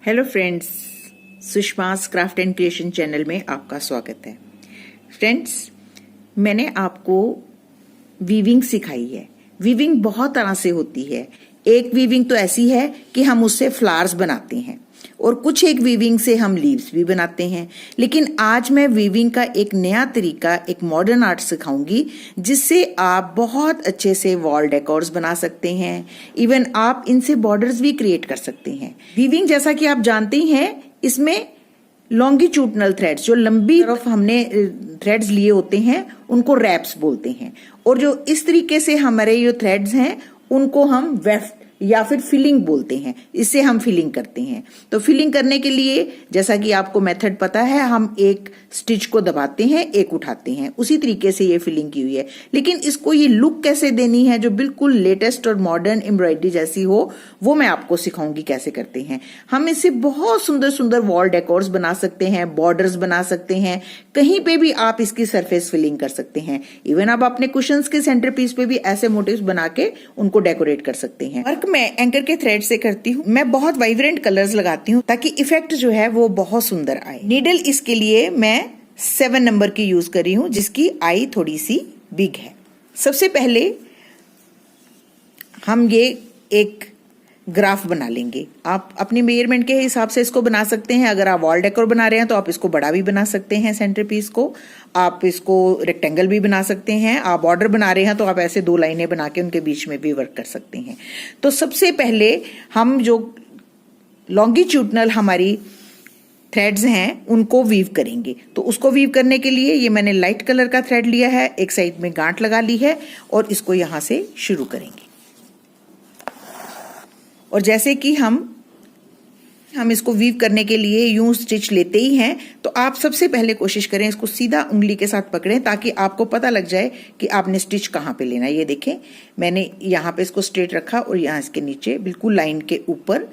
Hello friends, Sushma's craft and creation channel में आपका स्वागत है। फ्रेंड्स, मैंने आपको वीविंग सिखाई है। वीविंग बहुत तरह से होती है। एक वीविंग तो ऐसी है कि हम उससे फ्लावर्स बनाते हैं और कुछ एक वीविंग से हम लीव्स भी बनाते हैं। लेकिन आज मैं वीविंग का एक नया तरीका, एक मॉडर्न आर्ट सिखाऊंगी जिससे आप बहुत अच्छे से वॉल डेकोर्स बना सकते हैं। इवन आप इनसे बॉर्डर्स भी क्रिएट कर सकते हैं। वीविंग, जैसा कि आप जानते ही हैं, इसमें लॉन्गिट्यूडनल थ्रेड्स, जो लंबी तरफ हमने थ्रेड्स लिए होते हैं, उनको रैप्स बोलते हैं। और जो इस तरीके से हमारे ये थ्रेड्स हैं, उनको हम वेफ्ट या फिर फिलिंग बोलते हैं। इससे हम फिलिंग करते हैं। तो फिलिंग करने के लिए, जैसा कि आपको मेथड पता है, हम एक स्टिच को दबाते हैं, एक उठाते हैं। उसी तरीके से ये फिलिंग की हुई है। लेकिन इसको ये लुक कैसे देनी है जो बिल्कुल लेटेस्ट और मॉडर्न एम्ब्रॉयडरी जैसी हो, वो मैं आपको सिखाऊंगी कैसे करते हैं। हम इससे बहुत सुंदर सुंदर वॉल डेकोर्स बना सकते हैं, बॉर्डर्स बना सकते हैं। कहीं पे भी आप इसकी सरफेस फिलिंग कर सकते हैं। इवन आप अपने कुशन्स के सेंटर पीस पे भी ऐसे मोटिव्स बना के उनको डेकोरेट कर सकते हैं। वर्क मैं एंकर के थ्रेड से करती हूँ। मैं बहुत वाइब्रेंट कलर्स लगाती हूँ ताकि इफेक्ट जो है वो बहुत सुंदर आए। नीडल इसके लिए मैं 7 नंबर की यूज कर रही हूँ, जिसकी आई थोड़ी सी बिग है। सबसे पहले हम ये एक ग्राफ बना लेंगे। आप अपनी मेजरमेंट के हिसाब से इसको बना सकते हैं। अगर आप वॉल डेकोर बना रहे हैं तो आप इसको बड़ा भी बना सकते हैं, सेंटर पीस को। आप इसको रेक्टेंगल भी बना सकते हैं। आप बॉर्डर बना रहे हैं तो आप ऐसे 2 लाइनें बना के उनके बीच में भी वर्क कर सकते हैं। तो सबसे पहले हम जो लॉन्गिट्यूडनल हमारी थ्रेड्स हैं उनको वीव करेंगे। तो उसको वीव करने के लिए ये मैंने लाइट कलर का थ्रेड लिया है, एक साइड में गांठ लगा ली है और इसको यहां से शुरू करेंगे। और जैसे कि हम इसको वीव करने के लिए यूं स्टिच लेते ही हैं, तो आप सबसे पहले कोशिश करें इसको सीधा उंगली के साथ पकड़ें ताकि आपको पता लग जाए कि आपने स्टिच कहाँ पे लेना है। ये देखें, मैंने यहाँ पे इसको स्ट्रेट रखा और यहाँ इसके नीचे बिल्कुल लाइन के ऊपर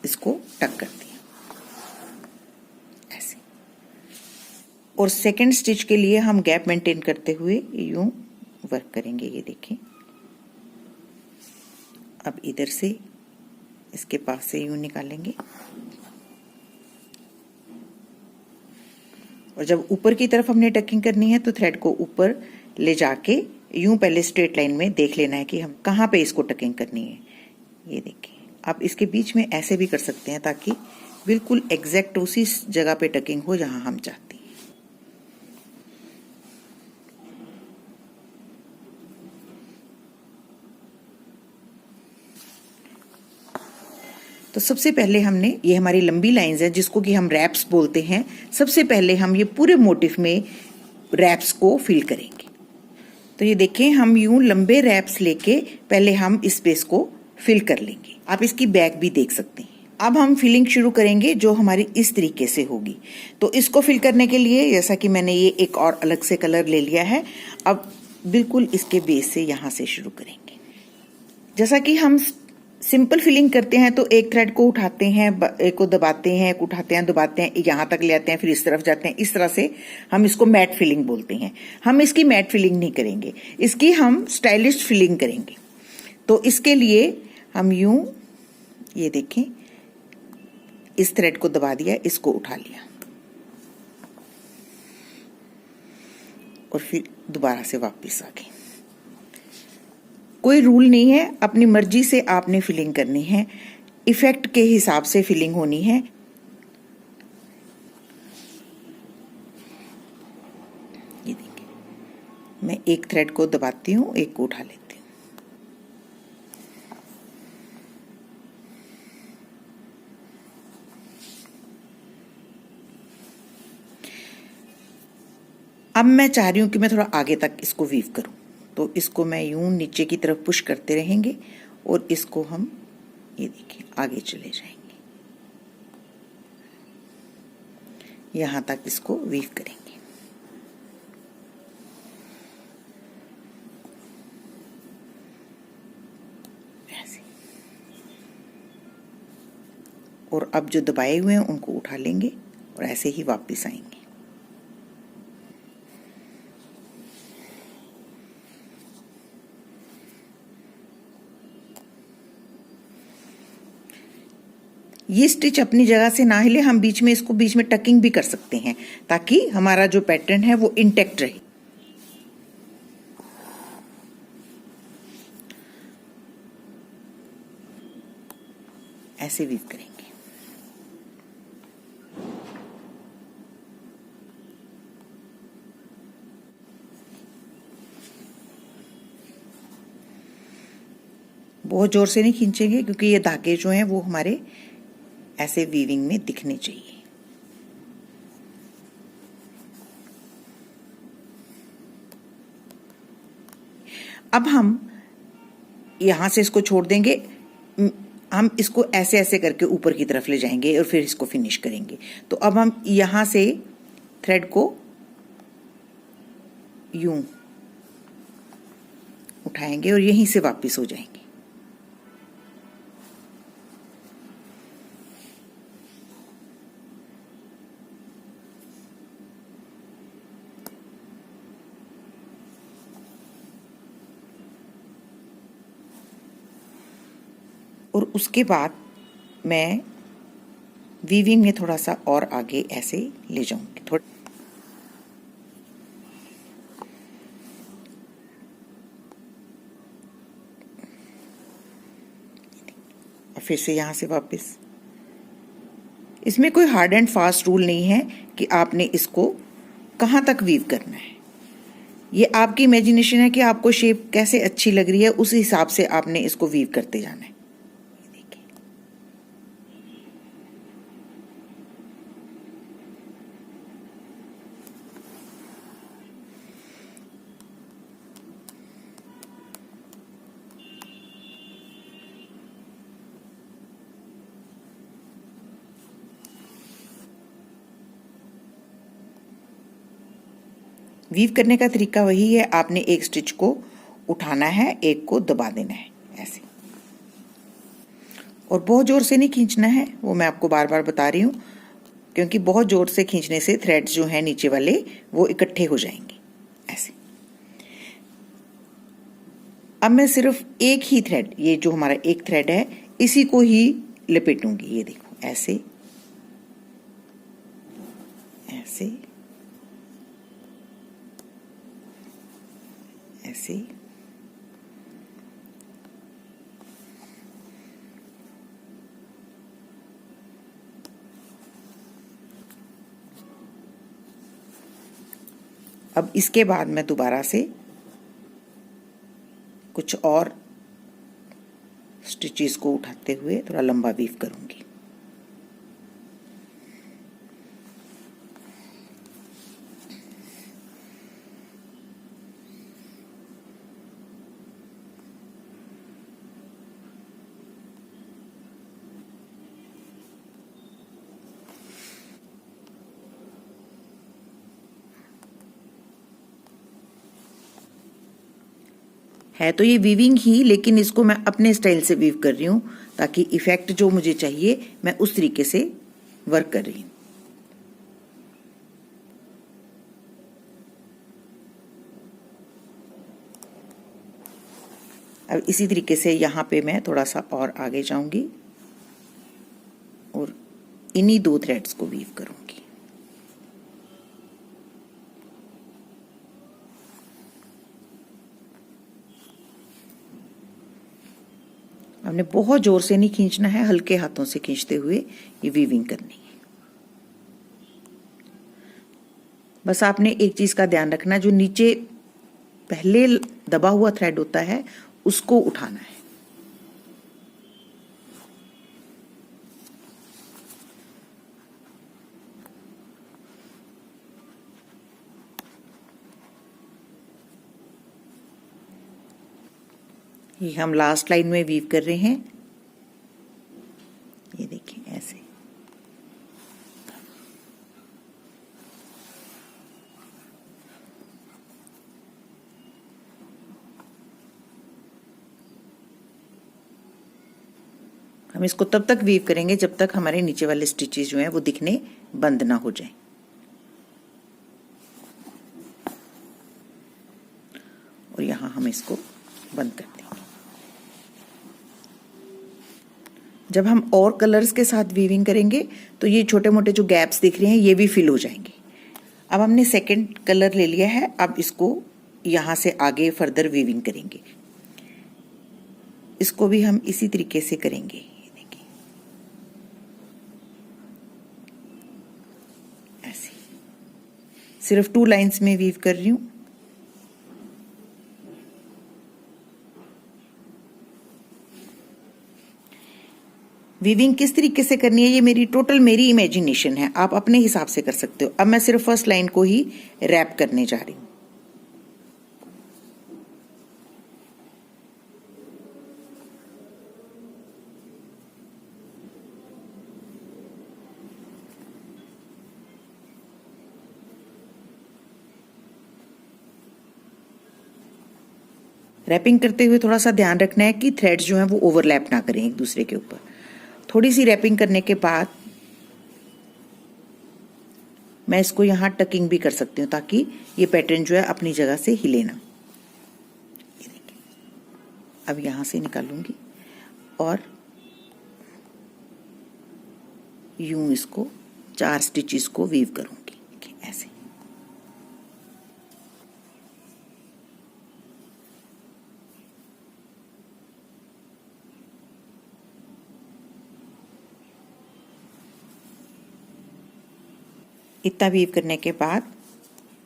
इसको टक कर दिया ऐसे। और सेकेंड स्टिच के लिए हम गैप मेंटेन करते हुए यूं वर्क करेंगे। ये देखें, अब इधर से इसके पास से यूं निकालेंगे और जब ऊपर की तरफ हमने टकिंग करनी है तो थ्रेड को ऊपर ले जाके यूं पहले स्ट्रेट लाइन में देख लेना है कि हम कहाँ पे इसको टकिंग करनी है। ये देखिए, आप इसके बीच में ऐसे भी कर सकते हैं ताकि बिल्कुल एग्जैक्ट उसी जगह पे टकिंग हो जहां हम चाहते हैं। तो सबसे पहले हमने, ये हमारी लंबी लाइंस है जिसको कि हम रैप्स बोलते हैं। सबसे पहले हम ये पूरे मोटिफ में रैप्स को फिल करेंगे। तो ये देखें, हम यूं लंबे रैप्स लेके पहले हम इस स्पेस को फिल कर लेंगे। आप इसकी बैक भी देख सकते हैं। अब हम फिलिंग शुरू करेंगे जो हमारी इस तरीके से होगी। तो इसको फिल करने के लिए, जैसा कि मैंने ये एक और अलग से कलर ले लिया है, अब बिल्कुल इसके बेस से यहां से शुरू करेंगे। जैसा कि हम सिंपल फिलिंग करते हैं तो एक थ्रेड को उठाते हैं, एक को दबाते हैं, एक उठाते हैं, दबाते हैं, यहां तक ले आते हैं, फिर इस तरफ जाते हैं। इस तरह से हम इसको मैट फिलिंग बोलते हैं। हम इसकी मैट फिलिंग नहीं करेंगे, इसकी हम स्टाइलिश फिलिंग करेंगे। तो इसके लिए हम यूं, ये देखें, इस थ्रेड को दबा दिया, इसको उठा लिया और फिर दोबारा से वापस आ गए। कोई रूल नहीं है, अपनी मर्जी से आपने फिलिंग करनी है, इफेक्ट के हिसाब से फिलिंग होनी है। ये देखिए, मैं एक थ्रेड को दबाती हूँ, एक को उठा लेती हूँ। अब मैं चाह रही हूं कि मैं थोड़ा आगे तक इसको वीव करूं, तो इसको मैं यूं नीचे की तरफ पुश करते रहेंगे और इसको हम, ये देखिए, आगे चले जाएंगे, यहां तक इसको वीव करेंगे। ऐसे। और अब जो दबाए हुए हैं उनको उठा लेंगे और ऐसे ही वापस आएंगे। ये स्टिच अपनी जगह से ना हिले, हम बीच में इसको बीच में टकिंग भी कर सकते हैं ताकि हमारा जो पैटर्न है वो इंटैक्ट रहे। ऐसे वीव करेंगे। बहुत जोर से नहीं खींचेंगे क्योंकि ये धागे जो हैं वो हमारे ऐसे वीविंग में दिखने चाहिए। अब हम यहां से इसको छोड़ देंगे, हम इसको ऐसे ऐसे करके ऊपर की तरफ ले जाएंगे और फिर इसको फिनिश करेंगे। तो अब हम यहां से थ्रेड को यूं उठाएंगे और यहीं से वापस हो जाएंगे। और उसके बाद मैं वीविंग में थोड़ा सा और आगे ऐसे ले जाऊंगी थोड़ा। और फिर से यहां से वापस। इसमें कोई हार्ड एंड फास्ट रूल नहीं है कि आपने इसको कहां तक वीव करना है। ये आपकी इमेजिनेशन है कि आपको शेप कैसे अच्छी लग रही है, उस हिसाब से आपने इसको वीव करते जाना है। वीव करने का तरीका वही है, आपने एक स्टिच को उठाना है, एक को दबा देना है ऐसे, और बहुत जोर से नहीं खींचना है। वो मैं आपको बार बार बता रही हूँ क्योंकि बहुत जोर से खींचने से थ्रेड्स जो हैं नीचे वाले वो इकट्ठे हो जाएंगे ऐसे। अब मैं सिर्फ एक ही थ्रेड, ये जो हमारा एक थ्रेड है, इसी को ही लपेटूंगी। ये देखो ऐसे ऐसे ऐसे। अब इसके बाद मैं दोबारा से कुछ और स्टिचेस को उठाते हुए थोड़ा लंबा वीव करूंगी। है तो ये वीविंग ही, लेकिन इसको मैं अपने स्टाइल से वीव कर रही हूं ताकि इफेक्ट जो मुझे चाहिए मैं उस तरीके से वर्क कर रही हूं। अब इसी तरीके से यहां पे मैं थोड़ा सा और आगे जाऊंगी और इन्हीं दो थ्रेड्स को वीव करूंगी। हमने बहुत जोर से नहीं खींचना है, हल्के हाथों से खींचते हुए ये वीविंग करनी है। बस आपने एक चीज का ध्यान रखना, जो नीचे पहले दबा हुआ थ्रेड होता है उसको उठाना है। ये हम लास्ट लाइन में वीव कर रहे हैं। ये देखिए ऐसे। हम इसको तब तक वीव करेंगे जब तक हमारे नीचे वाले स्टिचेस जो हैं वो दिखने बंद ना हो जाए। और यहां हम इसको बंद कर देंगे। जब हम और कलर्स के साथ वीविंग करेंगे तो ये छोटे मोटे जो गैप्स दिख रहे हैं ये भी फिल हो जाएंगे। अब हमने सेकंड कलर ले लिया है, अब इसको यहाँ से आगे फर्दर वीविंग करेंगे। इसको भी हम इसी तरीके से करेंगे। ये देखिए ऐसे सिर्फ 2 लाइंस में वीव कर रही हूँ। वीविंग किस तरीके से करनी है ये मेरी इमेजिनेशन है, आप अपने हिसाब से कर सकते हो। अब मैं सिर्फ फर्स्ट लाइन को ही रैप करने जा रही हूँ। रैपिंग करते हुए थोड़ा सा ध्यान रखना है कि थ्रेड्स जो हैं वो ओवरलैप ना करें एक दूसरे के ऊपर। थोड़ी सी रैपिंग करने के बाद मैं इसको यहाँ टकिंग भी कर सकती हूँ ताकि ये पैटर्न जो है अपनी जगह से हिले ना। ये देखिए, अब यहाँ से निकालूंगी और यूं इसको 4 स्टिचेस को वीव करूंगी। देखिए ऐसे। इतना वीव करने के बाद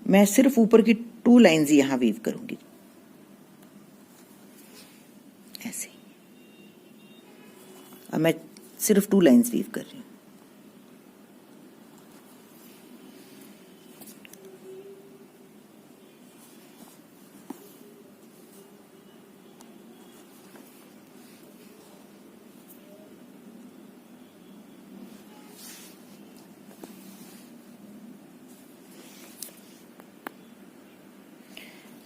मैं सिर्फ ऊपर की 2 लाइंस यहां वीव करूंगी ऐसे। अब मैं सिर्फ 2 लाइंस वीव कर रही हूं।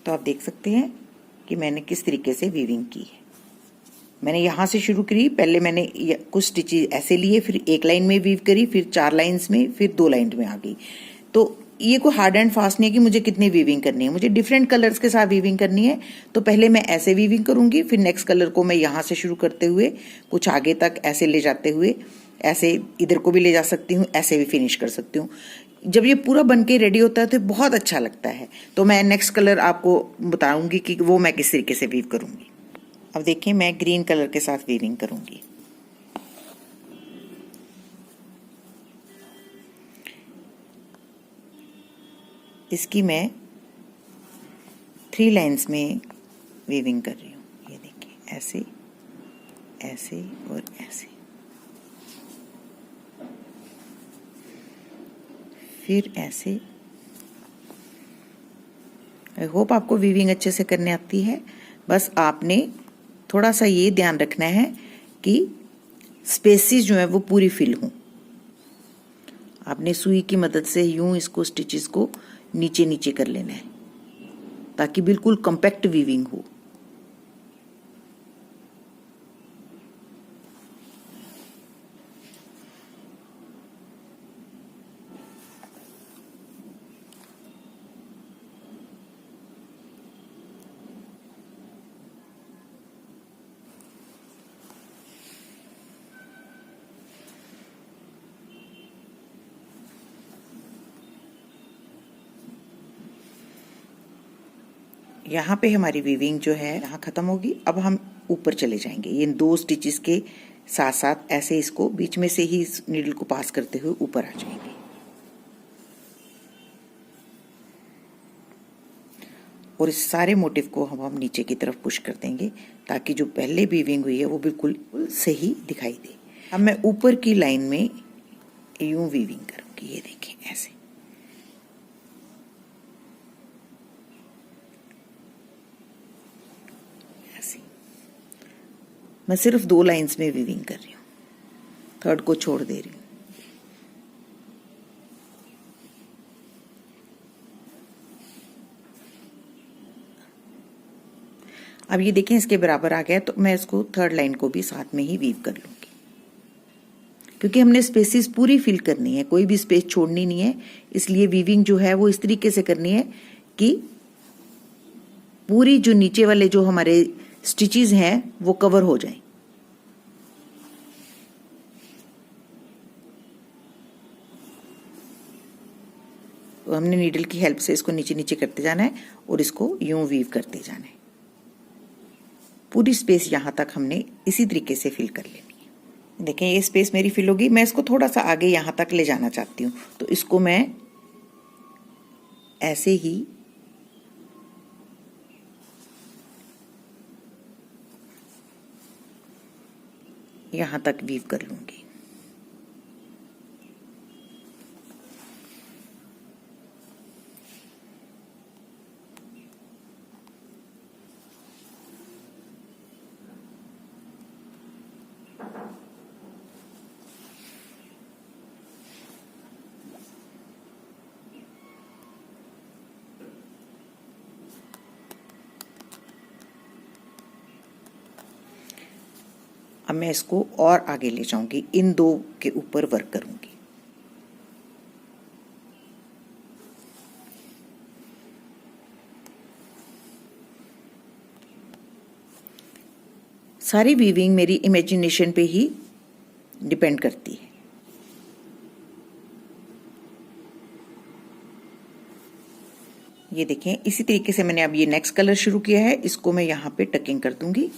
तो आप देख सकते हैं कि मैंने किस तरीके से वीविंग की है। मैंने यहाँ से शुरू करी, पहले मैंने कुछ स्टिचेस ऐसे लिए, फिर 1 लाइन में वीव करी, फिर 4 लाइंस में, फिर 2 लाइन में आ गई। तो ये कोई हार्ड एंड फास्ट नहीं है कि मुझे कितनी वीविंग करनी है। मुझे डिफरेंट कलर्स के साथ वीविंग करनी है तो पहले मैं ऐसे वीविंग करूंगी, फिर नेक्स्ट कलर को मैं यहाँ से शुरू करते हुए कुछ आगे तक ऐसे ले जाते हुए, ऐसे इधर को भी ले जा सकती हूँ, ऐसे भी फिनिश कर सकती हूँ। जब ये पूरा बन के रेडी होता है तो बहुत अच्छा लगता है। तो मैं नेक्स्ट कलर आपको बताऊंगी कि वो मैं किस तरीके से वीव करूंगी। अब देखिए मैं ग्रीन कलर के साथ वीविंग करूंगी। इसकी मैं 3 लाइंस में वीविंग कर रही हूँ। ये देखिए ऐसे, ऐसे और ऐसे। फिर ऐसे। आई होप आपको वीविंग अच्छे से करने आती है। बस आपने थोड़ा सा ये ध्यान रखना है कि स्पेसेस जो है वो पूरी फिल हों। आपने सुई की मदद से यूं इसको स्टिचेस को नीचे नीचे कर लेना है ताकि बिल्कुल कॉम्पैक्ट वीविंग हो। यहाँ पे हमारी वीविंग जो है यहाँ खत्म होगी। अब हम ऊपर चले जाएंगे। ये 2 स्टिचेस के साथ साथ ऐसे इसको बीच में से ही इस नीडल को पास करते हुए ऊपर आ जाएंगे। और इस सारे मोटिव को हम नीचे की तरफ पुश कर देंगे ताकि जो पहले वीविंग हुई है वो बिल्कुल सही दिखाई दे। अब मैं ऊपर की लाइन में यूं वीविंग करूंगी। ये देखिए ऐसे। मैं सिर्फ 2 लाइंस में वीविंग कर रही हूँ, थर्ड को छोड़ दे रही हूँ। अब ये देखें इसके बराबर आ गया, तो मैं इसको 3rd लाइन को भी साथ में ही वीव कर लूंगी क्योंकि हमने स्पेसेस पूरी फिल करनी है, कोई भी स्पेस छोड़नी नहीं है। इसलिए वीविंग जो है वो इस तरीके से करनी है कि पूरी जो नीचे वाले जो हमारे स्टिचेस हैं वो कवर हो जाएं। हमने नीडल की हेल्प से इसको नीचे नीचे करते जाना है और इसको यूं वीव करते जाना है। पूरी स्पेस यहाँ तक हमने इसी तरीके से फिल कर लेनी है। देखें ये स्पेस मेरी फिल होगी। मैं इसको थोड़ा सा आगे यहाँ तक ले जाना चाहती हूँ, तो इसको मैं ऐसे ही यहाँ तक वीव कर लूंगी। अब मैं इसको और आगे ले जाऊंगी, इन दो के ऊपर वर्क करूंगी। सारी वीविंग मेरी इमेजिनेशन पे ही डिपेंड करती है। ये देखें, इसी तरीके से मैंने अब ये नेक्स्ट कलर शुरू किया है। इसको मैं यहाँ पे टकिंग कर दूंगी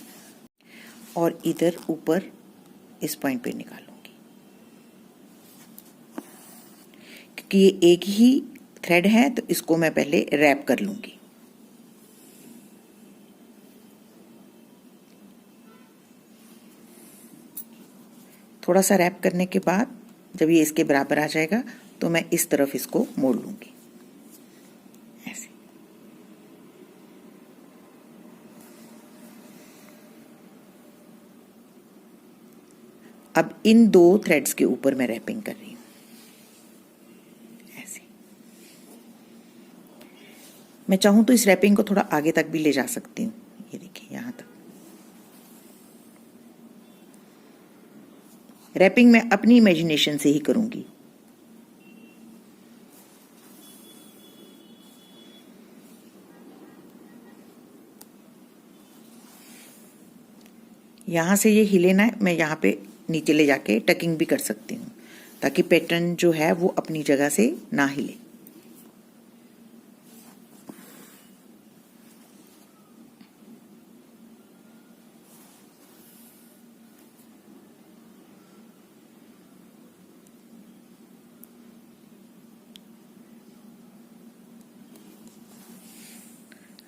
और इधर ऊपर इस पॉइंट पे निकालूंगी, क्योंकि ये एक ही थ्रेड है तो इसको मैं पहले रैप कर लूंगी। थोड़ा सा रैप करने के बाद जब ये इसके बराबर आ जाएगा तो मैं इस तरफ इसको मोड़ लूंगी ऐसे। अब इन दो थ्रेड्स के ऊपर मैं रैपिंग कर रही हूं ऐसे। मैं चाहूं तो इस रैपिंग को थोड़ा आगे तक भी ले जा सकती हूँ। ये देखिए यहां तक रैपिंग मैं अपनी इमेजिनेशन से ही करूंगी। यहां से ये हिले ना, मैं यहां पे नीचे ले जाके टकिंग भी कर सकती हूँ ताकि पैटर्न जो है वो अपनी जगह से ना हिले।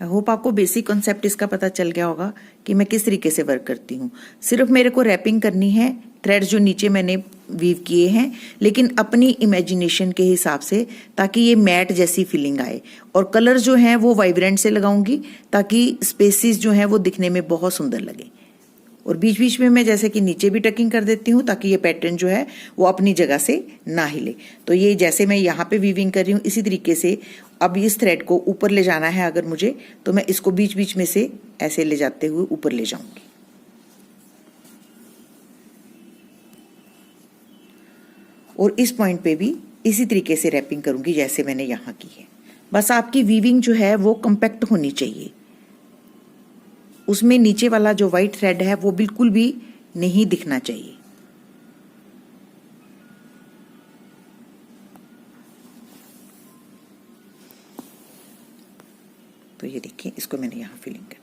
आई होप आपको बेसिक कॉन्सेप्ट इसका पता चल गया होगा कि मैं किस तरीके से वर्क करती हूँ। सिर्फ मेरे को रैपिंग करनी है, थ्रेड्स जो नीचे मैंने वीव किए हैं, लेकिन अपनी इमेजिनेशन के हिसाब से, ताकि ये मैट जैसी फीलिंग आए। और कलर जो हैं वो वाइब्रेंट से लगाऊंगी ताकि स्पेसिस जो हैं वो दिखने में बहुत सुंदर लगे। और बीच बीच में मैं जैसे कि नीचे भी टकिंग कर देती हूँ ताकि ये पैटर्न जो है वो अपनी जगह से ना हिले। तो ये जैसे मैं यहाँ पे वीविंग कर रही हूँ, इसी तरीके से अब इस थ्रेड को ऊपर ले जाना है अगर मुझे, तो मैं इसको बीच बीच में से ऐसे ले जाते हुए ऊपर ले जाऊंगी। और इस पॉइंट पे भी इसी तरीके से रैपिंग करूंगी जैसे मैंने यहाँ की है। बस आपकी वीविंग जो है वो कम्पैक्ट होनी चाहिए, उसमें नीचे वाला जो वाइट थ्रेड है वो बिल्कुल भी नहीं दिखना चाहिए। तो ये देखिए, इसको मैंने यहाँ फिलिंग कर दी।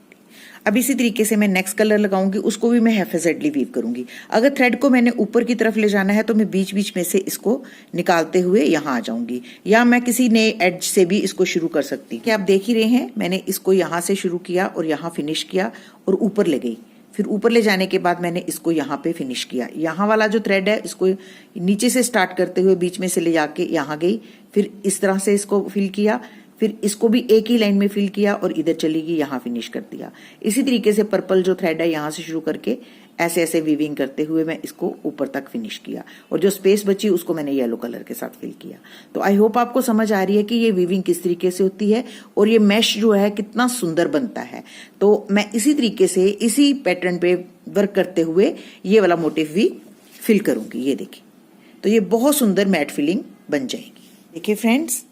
अब इसी तरीके से मैं नेक्स्ट कलर लगाऊंगी, उसको भी मैं हैफेजेडली वीव करूंगी। अगर थ्रेड को मैंने ऊपर की तरफ ले जाना है तो मैं बीच बीच में से इसको निकालते हुए यहाँ आ जाऊंगी, या मैं किसी नए एज से भी इसको शुरू कर सकती। क्या आप देख ही रहे हैं, मैंने इसको यहाँ से शुरू किया और यहाँ फिनिश किया और ऊपर ले गई। फिर ऊपर ले जाने के बाद मैंने इसको यहाँ पे फिनिश किया। यहाँ वाला जो थ्रेड है इसको नीचे से स्टार्ट करते हुए बीच में से ले जाके यहाँ गई, फिर इस तरह से इसको फिल किया, फिर इसको भी एक ही लाइन में फिल किया और इधर चली गई, यहाँ फिनिश कर दिया। इसी तरीके से पर्पल जो थ्रेड है यहाँ से शुरू करके ऐसे ऐसे वीविंग करते हुए मैं इसको ऊपर तक फिनिश किया, और जो स्पेस बची उसको मैंने येलो कलर के साथ फिल किया। तो आई होप आपको समझ आ रही है कि ये वीविंग किस तरीके से होती है और ये मैश जो है कितना सुंदर बनता है। तो मैं इसी तरीके से इसी पैटर्न पे वर्क करते हुए ये वाला मोटिव भी फिल करूंगी। ये देखिए, तो ये बहुत सुंदर मैट फिलिंग बन जाएगी। देखिए फ्रेंड्स,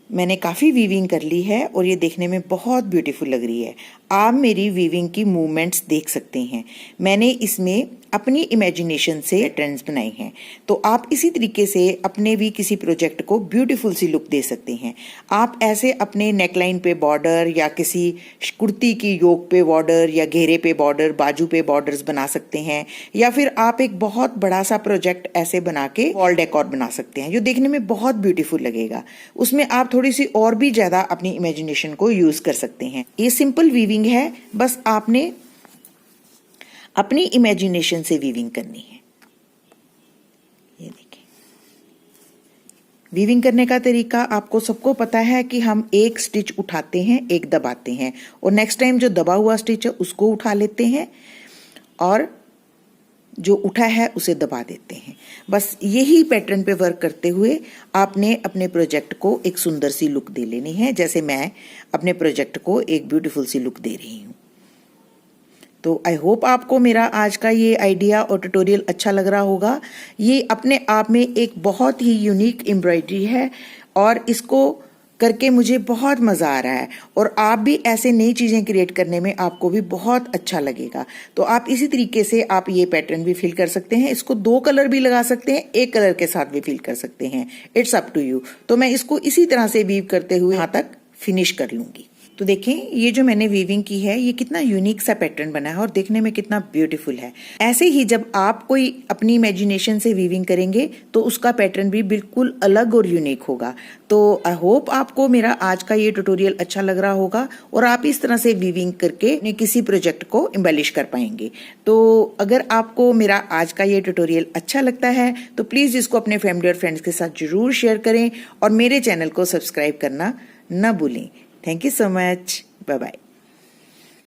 मैंने काफ़ी वीविंग कर ली है और ये देखने में बहुत ब्यूटीफुल लग रही है। आप मेरी वीविंग की मूवमेंट्स देख सकते हैं। मैंने इसमें अपनी इमेजिनेशन से पैटर्न्स बनाए हैं, तो आप इसी तरीके से अपने भी किसी प्रोजेक्ट को ब्यूटीफुल सी लुक दे सकते हैं। आप ऐसे अपने नेकलाइन पे बॉर्डर या किसी कुर्ती की योक पे बॉर्डर या घेरे पे बॉर्डर, बाजू पे बॉर्डर्स बना सकते हैं, या फिर आप एक बहुत बड़ा सा प्रोजेक्ट ऐसे बना के वॉल डेकोर बना सकते हैं जो देखने में बहुत ब्यूटीफुल लगेगा। उसमें आप थोड़ी सी और भी ज्यादा अपनी इमेजिनेशन को यूज कर सकते हैं। ये सिंपल वीविंग है, बस आपने अपनी इमेजिनेशन से वीविंग करनी है। ये देखिए, वीविंग करने का तरीका आपको सबको पता है कि हम एक स्टिच उठाते हैं, एक दबाते हैं, और नेक्स्ट टाइम जो दबा हुआ स्टिच है उसको उठा लेते हैं और जो उठा है उसे दबा देते हैं। बस यही पैटर्न पे वर्क करते हुए आपने अपने प्रोजेक्ट को एक सुंदर सी लुक दे लेनी है, जैसे मैं अपने प्रोजेक्ट को एक ब्यूटीफुल सी लुक दे रही हूँ। तो आई होप आपको मेरा आज का ये आइडिया और ट्यूटोरियल अच्छा लग रहा होगा। ये अपने आप में एक बहुत ही यूनिक एम्ब्रॉयडरी है और इसको करके मुझे बहुत मज़ा आ रहा है, और आप भी ऐसे नई चीज़ें क्रिएट करने में आपको भी बहुत अच्छा लगेगा। तो आप इसी तरीके से आप ये पैटर्न भी फिल कर सकते हैं। इसको 2 कलर भी लगा सकते हैं, एक कलर के साथ भी फिल कर सकते हैं, इट्स अप टू यू। तो मैं इसको इसी तरह से वीव करते हुए यहाँ तक फिनिश कर लूंगी। तो देखें, ये जो मैंने वीविंग की है ये कितना यूनिक सा पैटर्न बना है और देखने में कितना ब्यूटीफुल है। ऐसे ही जब आप कोई अपनी इमेजिनेशन से वीविंग करेंगे तो उसका पैटर्न भी बिल्कुल अलग और यूनिक होगा। तो आई होप आपको मेरा आज का ये ट्यूटोरियल अच्छा लग रहा होगा और आप इस तरह से वीविंग करके अपने किसी प्रोजेक्ट को एम्बेलिश कर पाएंगे। तो अगर आपको मेरा आज का ये ट्यूटोरियल अच्छा लगता है तो प्लीज इसको अपने फैमिली और फ्रेंड्स के साथ जरूर शेयर करें और मेरे चैनल को सब्सक्राइब करना न भूलें। Thank you so much. Bye-bye.